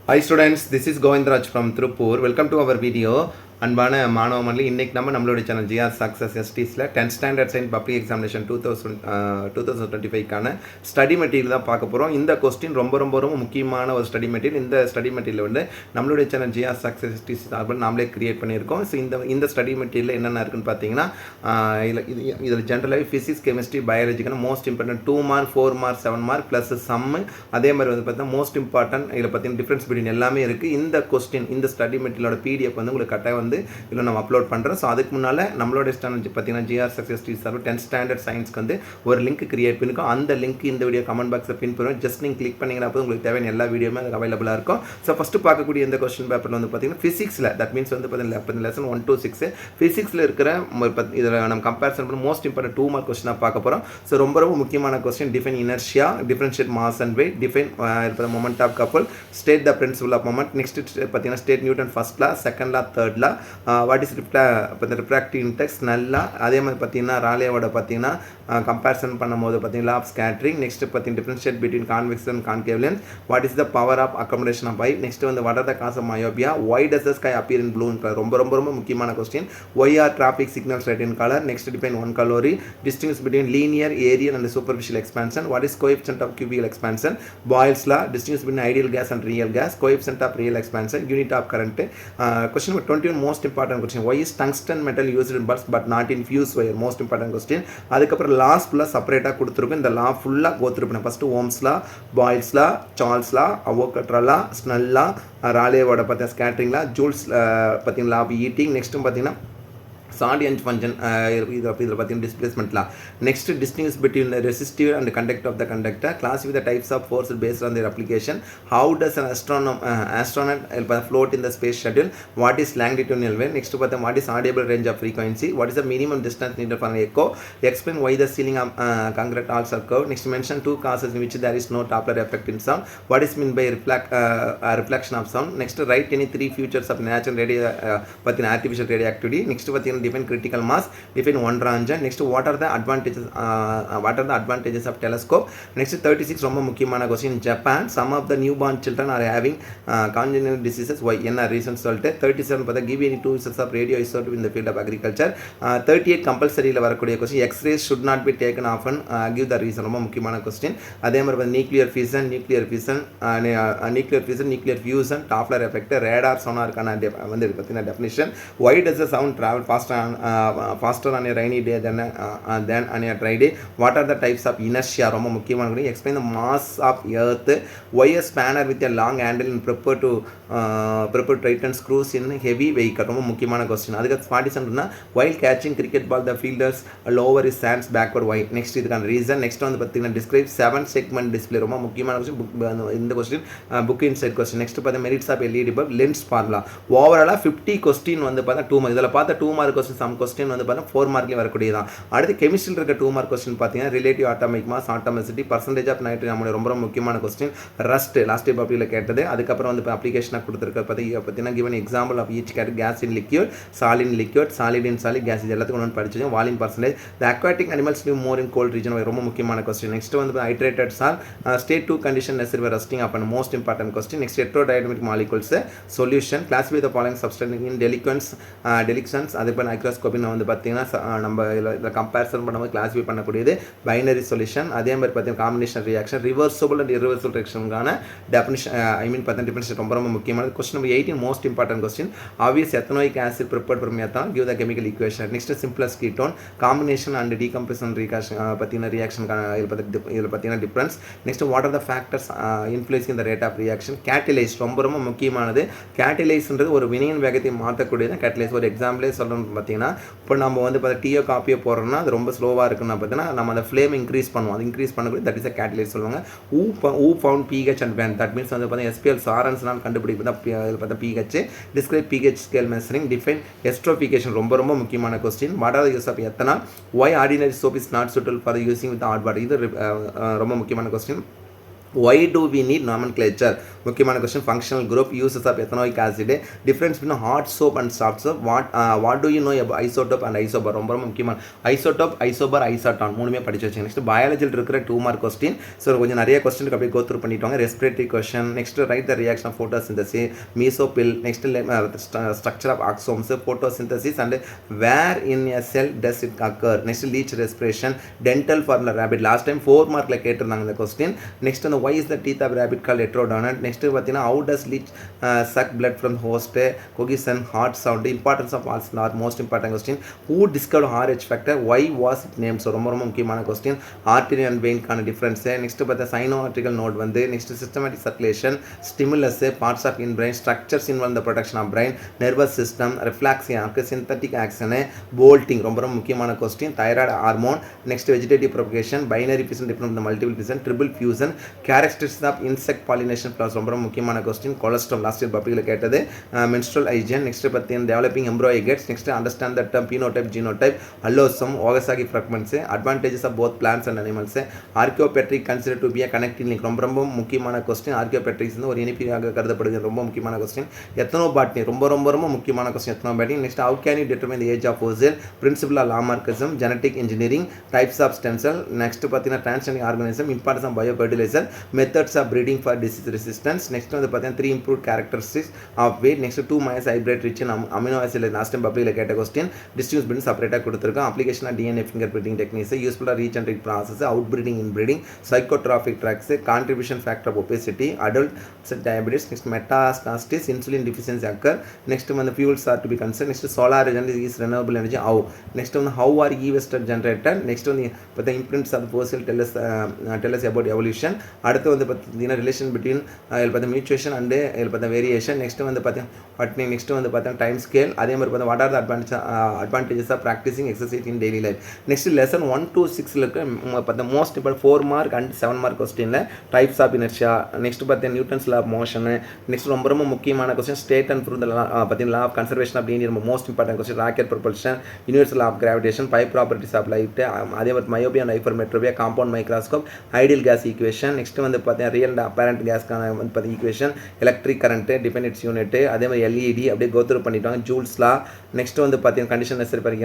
Hi students, this is Govindraj from Trupur. Welcome to our video. அன்பான மாணவ மண்டலி இன்றைக்கி நம்மளுடைய சேனல் ஜிஆர் சக்ஸஸ் எஸ்டிஸில் 10th standard science public examination 2025க்கான ஸ்டடி மெட்டீரியல் தான் பார்க்க போகிறோம். இந்த கொஸ்டின் ரொம்ப ரொம்ப ரொம்ப முக்கியமான ஒரு ஸ்டடி மெட்டீரியல். இந்த ஸ்டடி மெட்டீரியல் வந்து நம்மளுடைய சேனல் ஜிஆர் சக்ஸஸ் எஸ்டிஸ் சார்பில் நாமளே கிரியேட் பண்ணியிருக்கோம். ஸோ இந்த ஸ்டடி மெட்டீரியல் என்னென்ன இருக்குன்னு பார்த்தீங்கன்னா இதில் ஜென்ரலாகவே ஃபிசிக்ஸ் கெமிஸ்ட்ரி பயாலஜிக்கான most important 2 mark 4 mark 7 mark plus sum, அதே மாதிரி வந்து பார்த்தீங்கன்னா மோஸ்ட் இம்பார்ட்டன்ட் இதில் பார்த்தீங்கன்னா டிஃப்ரென்ஸ் பிட்வீன் எல்லாமே இருக்குது. இந்த கொஸ்டின் இந்த ஸ்டடி மெட்டீரியலோட பிடிஎஃப் வந்து உங்களுக்கு கட்டாயம் வந்து இதில் நம்ம அப்லோட் பண்ணுறோம். ஸோ அதுக்கு முன்னால் நம்மளோட சேனல் பார்த்தீங்கன்னா ஜிஆர் சக்ஸஸ் எஸ்டிஸ் சார்பில் 10th ஸ்டாண்டர்ட் சயின்ஸ்க்கு வந்து ஒரு லிங்க் கிரியேட் பண்ணியிருக்கோம். அந்த லிங்க் இந்த வீடியோ கமெண்ட் பாக்ஸில் பின் பண்ணுவோம். ஜஸ்ட் நீங்கள் கிளிக் பண்ணிங்கன்னா அப்போ உங்களுக்கு தேவையான எல்லா வீடியோமே அதுக்கு அவைலபிளாக இருக்கும். ஸோ ஃபஸ்ட்டு பார்க்கக்கூடிய இந்த கொஸ்டின் பேப்பரில் வந்து பார்த்தீங்கன்னா ஃபிசிக்ஸில் தட் மீன்ஸ் வந்து பார்த்தீங்கன்னா லெசன் 1 to 6 ஃபிசிக்ஸில் இருக்கிற இதில் நம்ம கம்பேரிசன் பண்ணி மோஸ்ட் இம்பார்ட்டன்ட் 2 மார்க் கொஸ்டினாக பார்க்க போகிறோம். ஸோ ரொம்ப ரொம்ப முக்கியமான question define inertia, differentiate mass and weight, define moment of couple, state the principle of moment, next பார்த்தீங்கன்னா state Newton first law, second law, third law, what is refractive index நல்லா, அதே மாதிரி பார்த்தீங்கன்னா ராலியோட பார்த்தீங்கன்னா கம்பேரிசன் பண்ணும்போது பார்த்தீங்கன்னா லா ஆஃப் ஸ்கேட்டரிங், நெக்ஸ்ட் பார்த்தீங்கன்னா differentiate between convex and concave lens, what is the power of accommodation of eye, next வந்து what are the cause of myopia, Y does the sky appear in blue colour, ரொம்ப ரொம்ப ரொம்ப முக்கியமான question. Why are traffic signals red in colour, next depend 1 calorie, distinguish between linear, areal and superficial expansion, what is coefficient of cubical expansion, Boyle's law, distinguish between ideal gas and real gas, coefficient of real expansion, unit of current. Question number 21 most important question, why is tungsten metal used in bulbs but not in fuse wire, most important question. அதுக்கப்புறம் laws ஃபுல்லாக செப்பரேட்டாக கொடுத்துருக்கும். இந்த law ஃபுல்லாக கோத்துருப்பேன். First Ohm's law, Boyle's law, Charles law, Avogadro law, Snell law, ராலேவோட பார்த்தீங்கன்னா scattering லா, joules பார்த்தீங்கன்னா லா ஆஃப் ஈட்டிங், நெக்ஸ்ட்டும் பார்த்தீங்கன்னா சாடியன்ஸ் ஃபங்க்ஷன் இதில் பார்த்தீங்கன்னா டிஸ்பிளேஸ்மெண்ட்ல. Next distinguish between resistive and conduct of the conductor, classify the types of force based on their application, how does an astronaut float in the space shuttle, what is longitudinal wave, next பார்த்தா what is audible range of frequency, what is the minimum distance needed for an echo, explain why the ceiling of concrete walls are curved, next mention 2 causes in which there is no Doppler effect in sound, what is meant by reflection of sound, next write any 3 features of natural பார்த்தீங்கன்னா artificial radioactivity, next பார்த்தீங்கன்னா define critical mass, define one Ranjan, next what are the advantages of telescope, next 36 ரொம்ப முக்கியமான question. In Japan some of the newborn children are having congenital diseases, why என்ன reasons சொல்லிட்டு. 37 பார்த்தா give any 2 uses of radio isotope in the field of agriculture. 38 கம்பல்சரியில் வரக்கூடிய question, x-rays should not be taken often, give the reason, ரொம்ப முக்கியமான question. அதே மாதிரி nuclear fusion, nuclear fusion, Doppler effect, radar சோனாருக்கான வந்து பார்த்தீங்கன்னா definition, why does the sound travel faster on a rainy day than on a dry day, what are the types of inertia, ரொம்ப முக்கியமான, explain the mass of earth, why a spanner with a long handle and prepared to tighten screws in heavy vehicle, ரொம்ப முக்கியமான question. அதுக்கு 47 while catching cricket ball the fielders lower his hands backward, why, next இதுக்கான reason. Next வந்து பார்த்தீங்கன்னா describe 7 segment display, ரொம்ப முக்கியமான question. இந்த question book inside question. Next பார்த்தா merits of LED bulb, lens formula. ஓவராலாக 50 கொஸ்டின் வந்து பார்த்தா 2 மார்க். இதில் பார்த்தா 2 மார்க் கொஸ்டின், சம் கொஸ்டின் வந்து பார்த்தா 4 மார்க்லேயும் வரக்கூடியதான். அடுத்து கெமிஸ்ட்ரியில் இருக்க 2 மார்க் கொஸ்டின் பார்த்தீங்கன்னா relative atomic mass, atomicity, percentage of nitrogen, நம்மளுடைய ரொம்ப ரொம்ப முக்கியமான கொஸ்டின். ரஸ்ட் லாஸ்ட் டைம் பப்ளியில் கேட்டது. அதுக்கப்புறம் வந்து அப்ளிகேஷனாக கொடுத்துருக்க பார்த்தீங்கன்னா given example of each gas, gas in liquid, solid in liquid, solid in solid, gas, இது எல்லாத்துக்கும் ஒன்று படிச்சோம். Volume percentage, the aquatic animals live more in cold region, ரொம்ப முக்கியமான கொஸ்டின். நெக்ஸ்ட் வந்து hydrated salt, state 2 condition necessary rusting up and most important question. Next heterodynamic molecules solution, classify the following substance in deletions, அதே போல் மைக்ரோஸ்கோப்பின் வந்து பார்த்தீங்கன்னா நம்ம இதில் comparison பண்ணும்போது கிளாஸிஃபை பண்ணக்கூடியது பைனரி சொல்யூஷன். அதே மாதிரி பார்த்தீங்கன்னா combination reaction, reversible and irreversible ரியாக்ஷனுக்கான டெஃபினிஷன் பார்த்தீங்கன்னா டிஃபினிஷன் ரொம்ப ரொம்ப முக்கியமானது. Question number 18 most important question, obvious ethanoic acid prepared from ethanol, give the chemical equation. Next simplest ketone, combination and decomposition பார்த்தீங்கன்னா ரியாக்ஷனுக்கான இதில் பார்த்தீங்கன்னா difference. Next what are the factors influencing the rate of reaction. Catalyse ரொம்ப ரொம்ப முக்கியமானது. கேட்டலைஸ்ன்றது ஒரு வினையின் வேகத்தை மாற்றக்கூடியது கேட்டலைஸ். ஒரு எக்ஸாம்பிளே சொல்லணும்னு பார்த்தீங்கன்னா, இப்போ நம்ம வந்து பார்த்தா டீயோ காப்பியோ போடுறோம்னா அது ரொம்ப ஸ்லோவாக இருக்குன்னு பார்த்தீங்கன்னா நம்ம அந்த ஃப்ளேம் இன்க்ரீஸ் பண்ணுவோம். அது இன்க்ரீஸ் பண்ணக்கூடிய தட் இஸ் அ கேட்டலைஸ் சொல்லுவாங்க. Who found pH and pan, that means வந்து பார்த்தீங்கன்னா எஸ்பிஎல் சாரன்ஸ்னால் கண்டுபிடிப்பு தான் இதில் பார்த்தா pH. Describe pH scale measuring, define esterification, ரொம்ப ரொம்ப முக்கியமான question. What are the use of ethanol, why ordinary soap is not suitable for using with hard water, இது ரொம்ப முக்கியமான question. why do we need nomenclature? முக்கியமான question. Functional group, uses of ethanoic acid, difference between hard soap and soft soap, what do you know about isotope and isobar. ரொம்ப ரொம்ப முக்கியமான isotope, ஐசோபர், ஐசாட்டான் மூணுமே படிச்சு வச்சுங்க. நெக்ஸ்ட் பயாலஜியில் இருக்கிற 2 மார்க் கொஸ்டின். ஸோ கொஞ்சம் நிறைய கொஸ்டினுக்கு அப்படியே கோத்ரூ பண்ணிட்டாங்க. Respiratory question. Next write the reaction of photosynthesis, mesophyll, next structure of axons, photosynthesis and where in a cell does it occur. Next leech respiration, dental for rabbit. Last time 4 மார்க்கில் கேட்டிருந்தாங்க இந்த question. Next அந்த why is the teeth of rabbit called heterodonted. Next பார்த்தீங்கன்னா how does leech suck blood from host, cohesion, heart sound, importance of pulse, most important question. Who discovered RH factor, why was it named? So ரொம்ப ரொம்ப முக்கியமான question. Artery and வெயின்கான difference. Next பார்த்தா sinoatrial node வந்து. Next systematic circulation, stimulus, parts of in brain, structures involve the production of brain, nervous system, reflex, synthetic action, bolting ரொம்ப ரொம்ப முக்கியமான question. Thyroid hormone. Next vegetative propagation, binary fusion, different multiple fusion, triple fusion, characteristics of insect pollination plus ரொம்ப முக்கியமான question. Cholesterol last year பப்ளிக்கில் கேட்டது. Menstrual hygiene. Next பார்த்தீங்கன்னா developing embryo sacs. Next understand the term phenotype, genotype, allosome, Okazaki fragments, advantages of both plans and animals, archaeopteryx consider to be a connecting link. ரொம்ப ரொம்ப முக்கியமான question. ஆர்கியோபெட்ரிக்ஸ் வந்து ஒரு இனிப்பியாக கருதப்படுகிறது. ரொம்ப முக்கியமான கொஸ்டின். எத்தனோ பாட்னி ரொம்ப ரொம்ப ரொம்ப முக்கியமான question. Ethnobotany. Next how can you determine the age of fossil, principle of Lamarckism, genetic engineering, types of stem cell. Next பார்த்தீங்கன்னா transgenic organism, importance of biofertilizer, methods of breeding for disease resistance. Next வந்து பார்த்தீங்கன்னா 3 improved characteristics of weight. Next 2 minus hybrid rich in amino acid. Last time பப்ளிக்கில் கேட்ட question. Distinguish between செப்பரேட்டாக கொடுத்துருக்கோம். Application of DNA finger printing techniques, useful of reach and read process, out breeding, in breeding, psychotropic drugs, contribution factor of obesity, adult diabetes, next metastasis, insulin deficiency occur. Next வந்து fuels are to be concern. Next solar energy is renewable energy how. Next வந்து how are ஈவெஸ்டர் generator. Next வந்து பார்த்தா imprints of fossil tells about evolution. அடுத்து வந்து பார்த்தீங்கன்னா relation between இதில் பார்த்தா மியூச்சுவேஷன் அண்டு இதில் பார்த்தா வேரியேஷன். நெக்ஸ்ட் வந்து பார்த்தீங்கன்னா நெக்ஸ்ட் வந்து பார்த்தா டைம் ஸ்கேல். அதே மாதிரி பார்த்தா what are the advantages of practising exercise in daily life. Next lesson 1 to 6 இருக்க பார்த்தா most important 4 mark and 7 mark கொஸ்டினில் டைப்ஸ் ஆஃப் இனர்ஷியா. நெக்ஸ்ட் பார்த்தீங்கன்னா Newton's law of motion. Next ரொம்ப ரொம்ப முக்கியமான கொஸ்டின் ஸ்டேட் அண்ட் ப்ரூவ் பார்த்தீங்கன்னா law of conservation of India. Most important question rocket propulsion, universal of gravitation, 5 properties of light. அதே மாதிரி myopia and hypermetropia, compound microscope, ideal case equation. Next வந்து பார்த்தீங்கன்னா real and apparent கேஸ்க்கான வந்து பார்த்தீங்கன்னா equation, electric current, dependence unit, அதே மாதிரி LED அப்படியே கோத்ரூ பண்ணிட்டாங்க. ஜூல்ஸ் லா. நெக்ஸ்ட் வந்து பார்த்தீங்கன்னா condition necessary for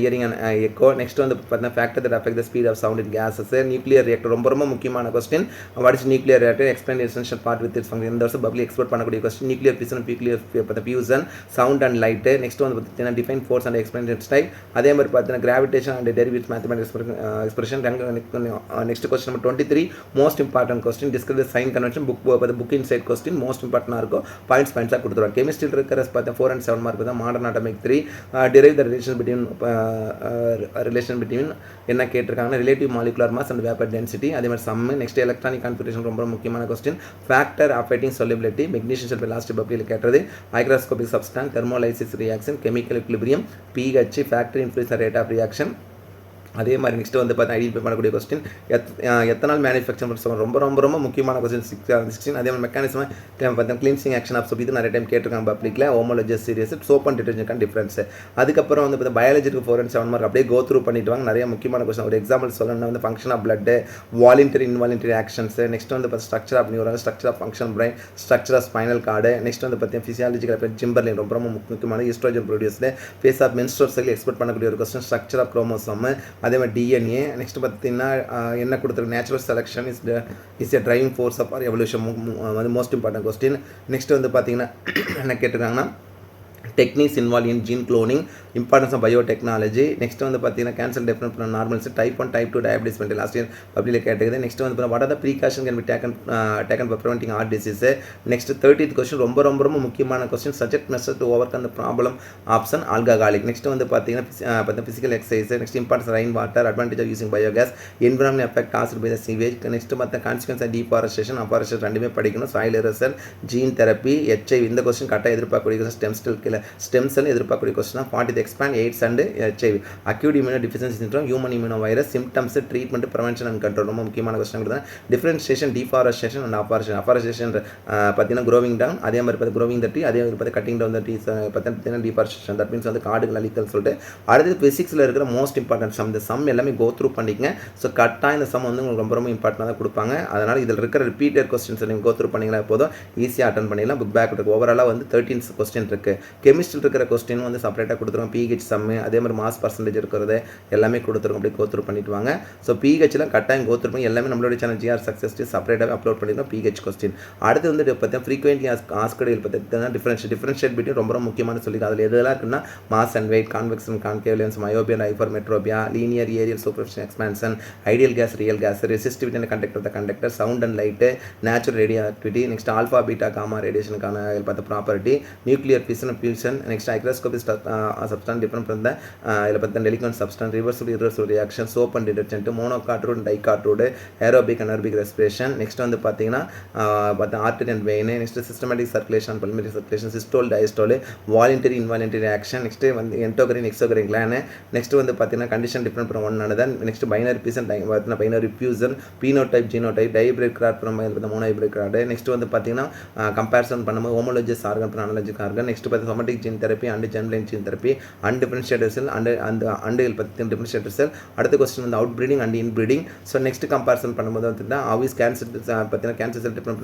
hearing and echo. Next வந்து பார்த்தீங்கன்னா factor that affect the speed of sound in gases. Nuclear reactor ரொம்ப ரொம்ப முக்கியமான question. What is nuclear reactor, explain essential part with its function. இந்த வருஷம் public export பண்ணக்கூடிய question. Nuclear fission, nuclear fusion, sound and light. Next வந்து பார்த்தீங்கன்னா define force and explain its type. அதே மாதிரி பார்த்தீங்கன்னா gravitation and derivatives mathematics expression. Next question number 23 most important question. Discuss the sign convention. Book inside question most இம்பார்ட்டன்டாக இருக்கும். பாயிண்ட்ஸாக கொடுத்துருவாங்க. கெமிஸ்ட்ரியில் இருக்கிற பார்த்தா 4 and 7 மார்க் தான். Modern atomic 3. Derive the relation between என்ன கேட்டிருக்காங்கன்னா relative molecular mass and vapour density. அதே மாதிரி சம்மு. நெக்ஸ்ட் எலக்ட்ரானிக் கான்ஃபிகரேஷன் ரொம்ப முக்கியமான question. Factor affecting solubility, magnesium sulphate last பப்ளியில் கேட்டது. Microscopic substance, thermolysis reaction, chemical equilibrium, pH, factors influence rate of reaction. அதே மாதிரி நெக்ஸ்ட் வந்து பார்த்தா ஐடென்டிஃபை பண்ணக்கூடிய கொஸ்டின் எத்தனால் மேனுஃபேக்சர் சொல்லுவாங்க. ரொம்ப ரொம்ப ரொம்ப முக்கியமான கொஸ்டின் 16. அதே மாதிரி மெக்கானிசம் பார்த்தா கிளீன்சிங் ஆக்ஷன் ஆஃப் சோப். இது நிறைய டைம் கேட்டிருக்காங்க பப்ளிக்கில். Homologous series, soap and detergent difference. அதுக்கப்புறம் வந்து பார்த்தா பயாலஜிக்கு 4 and 7 மார்க் அப்படியே கோத்ரூ பண்ணிட்டு வாங்க. நிறைய முக்கியமான கொஸ்டின். ஒரு எக்ஸாம்பிள் சொல்லணும்னா வந்து function of blood, voluntary involuntary actions. Next வந்து பார்த்தா structure of neuron, structure of function brain, structure of spinal cord. Next வந்து பார்த்தீங்கன்னா ஃபிசியாலஜிக்கல் ஜிம்பர்லின் ரொம்ப ரொம்ப முக்கியமான oestrogen produced. Phase of menstrual cycle expect பண்ணக்கூடிய ஒரு கொஸ்டின். Structure of chromosome. அதே மாதிரி டிஎன்ஏ. நெக்ஸ்ட் பார்த்தீங்கன்னா என்ன கொடுத்துருக்கு, natural selection is a driving force of our evolution. வந்து மோஸ்ட் இம்பார்ட்டன்ட் கொஸ்டின். நெக்ஸ்ட் வந்து பார்த்தீங்கன்னா என்ன கேட்டிருக்காங்கன்னா techniques involve in gene cloning, importance of biotechnology. Next வந்து பார்த்தீங்கன்னா cancer difference from normals, type 1 type 2 diabetes பண்ணி லாஸ்ட் இயர் பப்ளிக்கில் கேட்டது. நெக்ஸ்ட் வந்து what are the precaution can be taken for preventing heart disease. Next 30th question ரொம்ப ரொம்ப ரொம்ப முக்கியமான question. Suggest measure to overcome the problem. Option alcoholic. Next வந்து பார்த்தீங்கன்னா physical exercise. Next importance rain water, advantage of using biogas, environment effect caused by the sewage. Next பார்த்தா consequences of deforestation, afforestation ரெண்டுமே படிக்கணும். Soil erosion, gene therapy, HIV. இந்த question கரெக்டாக எதிர்பார்க்கக்கூடிய stem cell இதில் stem cell எதிர்பார்க்கக்கூடிய question 40 expand AIDS and HIV acute immuno deficiency syndrome human immuno virus symptoms treatment prevention and control ரொம்ப முக்கியமான question தான். டிஃபரன்ஷியேஷன் டிஃபாரஸ்டேஷன் அண்ட் அஃபாரஸ்டேஷன் பார்த்தீங்கன்னா growing down, அதே மாதிரி பார்த்து க்ரோவிங் த ட்ரீ, அதே மாதிரி பார்த்து கட்டிங் டவுன் த ட்ரீ பார்த்தீங்கன்னா டிஃபாரஸ்டேஷன். தட் மீன்ஸ் வந்து காடுகள் அழித்தல் சொல்லிட்டு. அடுத்து ஃபிசிக்ஸில் இருக்கிற மோஸ்ட் இம்பார்ட்டன்ட் சம். இந்த சம் எல்லாமே கோ த்ரூ பண்ணிக்கங்க. ஸோ கரெக்டாக இந்த சம் வந்து உங்களுக்கு ரொம்ப ரொம்ப இம்பார்ட்டனாக தான் கொடுப்பாங்க. அதனால் இதில் இருக்கிற ரிப்பீட்டட் கொஸ்டின்ஸ் நீங்கள் கோ த்ரூ பண்ணிங்களா போதும், ஈஸியாக அட்டன் பண்ணிடலாம். புக் பேக் இருக்குது. ஓவராலாக வந்து 13 கொஸ்டின் இருக்குது. கெமிஸ்ட்ரியில் இருக்கிற கொஸ்டின் வந்து செப்பரேட்டாக கொடுத்துருவோம். பிஹெச் சம்மு, அதே மாதிரி மாஸ் பர்சன்டேஜ் இருக்கிறது எல்லாமே கொடுத்துருவோம். அப்படி கோ த்ரூ பண்ணிட்டு வாங்க. ஸோ பிஹெச்சில் கட்டாயம் கோ த்ரூ பண்ணி எல்லாமே நம்மளுடைய சேனல் GR சக்ஸஸ் செப்பரேட்டாக அப்லோட் பண்ணியிருக்கோம். பிஹெச் கொஸ்டின் அடுத்து வந்து பார்த்தீங்கன்னா ஃப்ரீக்வெண்ட்லி ஆஸ்கடியில் பார்த்தீங்கன்னா டிஃபரன்ஷியேட் பிட்வீன் ரொம்ப முக்கியமான சொல்லியிருக்கோம். அதில் எதெல்லாம் இருக்குன்னா mass and weight, convex and concave lens, myopia and hypermetropia, linear areal superficial expansion, ideal gas, real gas, resistivity and conductor the conductor, sound and light, natural radioactivity, next alpha beta gamma ரேடியேஷனுக்கான பார்த்த property, nuclear fusion, next microscopic substance different from the இதில் பார்த்தா டெலிகன் substance, reversible reaction, soap and detergent, monocot root, dicot root, aerobic anaerobic respiration. Next வந்து பார்த்தீங்கன்னா பார்த்தா artery and vein, next systematic circulation, pulmonary circulation, systole, diastole, voluntary involuntary action, next வந்து endocrine exocrine gland, next வந்து பார்த்தீங்கன்னா condition different from one another. Next binary பீஸ் and பார்த்தீங்கன்னா binary fusion, phenotype, genotype, dihybrid cross from monohybrid cross. Next வந்து பார்த்தீங்கன்னா comparison பண்ணும்போது homologous organ from analogous organ. Next பார்த்து somatic gene therapy and germline gene therapy and differentiated cell and பற்றி differentiated cell. அடுத்த question வந்து outbreeding and in breeding. So next comparison பண்ணும்போது வந்துட்டு ஆவிஸ் cancer பார்த்தீங்கன்னா cancer cell different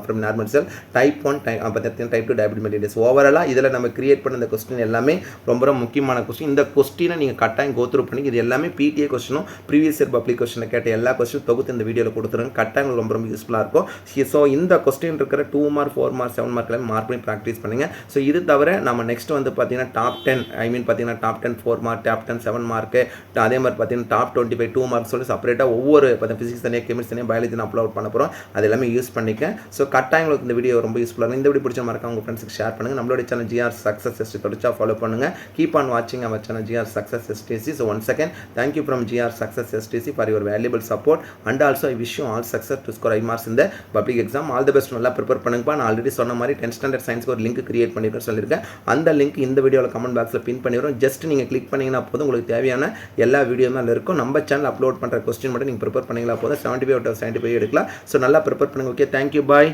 from normal cell, type 1 பார்த்தீங்கன்னா type 2 diabetic mellitus. ஓவராலாக இதில் நம்ம கிரியேட் பண்ண இந்த கொஸ்டின் எல்லாமே ரொம்ப ரொம்ப முக்கியமான கொஸ்டின். இந்த கொஸ்டினை நீங்கள் கட்டாயம் கோ த்ரூ பண்ணி இது எல்லாமே PTA கொஸ்டினும் ப்ரீவியஸ் இயர் பப்ளிக் கொஸ்டினை கேட்ட எல்லா கொஸ்டின் தொகுத்து இந்த வீடியோவில் கொடுத்துருங்க. கட்டாயம் ரொம்ப ரொம்ப யூஸ்ஃபுல்லாக இருக்கும். ஸோ இந்த கொஸ்டின் இருக்கிற 2 மார்க் 4 மார்க் 7 மார்க் எல்லாம் மார்க் பண்ணி ப்ராக்டிஸ் பண்ணுங்கள். ஸோ இது தவிர நம்ம நெக்ஸ்ட் வந்து பார்த்தீங்கன்னா டாப் 10 பார்த்தீங்கன்னா டாப் 10 4 மார்க், டாப் 10 7 மார்க்கு, அதே மாதிரி பார்த்தீங்கன்னா டாப் 25 2 மார்க் சொல்லி செப்பரேட்டாக ஒவ்வொரு ஃபிசிக்ஸ் தனியாக, கெமிஸ்ட்ரி தனியாக, பயாலஜி அப்லோட் பண்ண போகிறோம். அது எல்லாமே யூஸ் பண்ணிக்க. ஸோ கட்டாயம் உங்களுக்கு இந்த வீடியோ ரொம்ப யூஸ்ஃபுல்லாக இருக்கும். இந்த வீடியோ பிடிச்ச மறக்காம உங்கள் ஃப்ரெண்ட்ஸுக்கு ஷேர் பண்ணுங்கள். நம்மளோட சேனல் GR சக்ஸஸ் STC தொடர்ச்சியாக ஃபாலோ பண்ணுங்கள். கீப் ஆன் வாட்சிங் our channel GR success STC. So once again thank you from GR success STC for your valuable support and also I wish you all success to score 5 marks இந்த public exam. All the best. நல்லா prepare பண்ணுங்கப்பா. நான் already சொன்ன மாதிரி 10th standard சயின்ஸ்க்கு ஒரு link create பண்ணிருக்கேன்னு சொல்லியிருக்கேன். அந்த link இந்த வீடியோவில் கமெண்ட் பாக்ஸில் பின் பண்ணிடுறோம். ஜஸ்ட் நீங்கள் கிளிக் பண்ணிங்கன்னா போதும் உங்களுக்கு தேவையான எல்லா வீடியோமே இருக்கும். நம்ம சேனல் அப்லோட் பண்ணுற கொஸ்டின் மட்டும் நீங்கள் ப்ரிப்பேர் பண்ணிங்களா போதும் 75 out of 75 எடுக்கலாம். ஸோ நல்லா ப்ரிப்பேர் பண்ணுங்கள். ஓகே, தேங்க்யூ, பாய்.